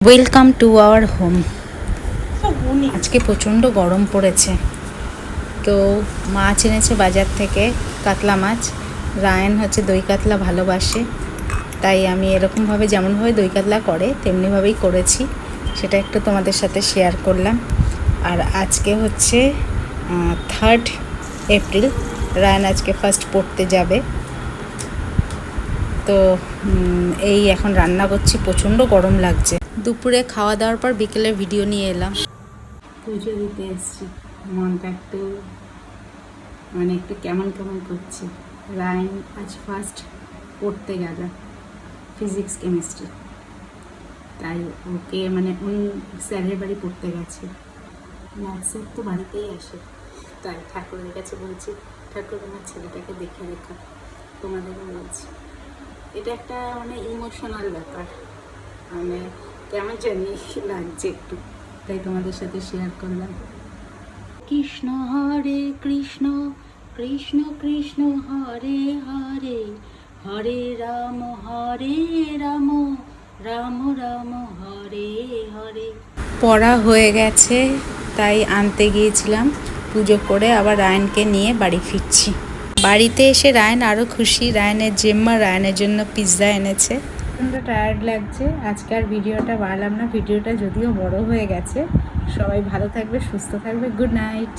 Welcome to our home. আজকে প্রচণ্ড গরম পড়েছে, তো মাছ এনেছে বাজার থেকে, কাতলা মাছ। রায়ন হচ্ছে দই কাতলা ভালোবাসে, তাই আমি এরকমভাবে যেমনভাবে দই কাতলা করে তেমনিভাবেই করেছি, সেটা একটু তোমাদের সাথে শেয়ার করলাম। আর আজকে হচ্ছে 3rd এপ্রিল, রায়ন আজকে ফার্স্ট পড়তে যাবে। তো এই এখন রান্না করছি, প্রচণ্ড গরম লাগছে। দুপুরে খাওয়া দাওয়ার পর বিকেলে ভিডিও নিয়ে এলাম। পুজো দিতে এসেছি, মনটা একটু একটু কেমন কেমন করছে। রায়ন আজ ফার্স্ট পড়তে গেল ফিজিক্স কেমিস্ট্রি, তাই ওকে স্যারের বাড়ি পড়তে গেছে। ম্যাথসের তো বাড়িতেই আসে, তাই ঠাকুরের কাছে বলছি, ঠাকুর আমার ছেলেটাকে দেখে রেখো। তোমাদেরও বলছি, এটা একটা ইমোশনাল ব্যাপার, কেমন জানি লাগছে একটু, তাই তোমাদের সাথে শেয়ার করলাম। কৃষ্ণ হরে কৃষ্ণ, কৃষ্ণ কৃষ্ণ হরে হরে, হরে রাম রাম, রাম রাম হরে হরে। পড়া হয়ে গেছে, তাই আনতে গিয়েছিলাম। পুজো করে আবার রায়নকে নিয়ে বাড়ি ফিরছি। বাড়িতে এসে রায়ন আরও খুশি, রায়নের জেম্মা রায়নের জন্য পিৎজা এনেছে। প্রচণ্ড টায়ার্ড লাগছে, আজকে আর ভিডিওটা বাড়ালাম না, ভিডিওটা যদিও বড় হয়ে গেছে। সবাই ভালো থাকবে, সুস্থ থাকবে, গুড নাইট।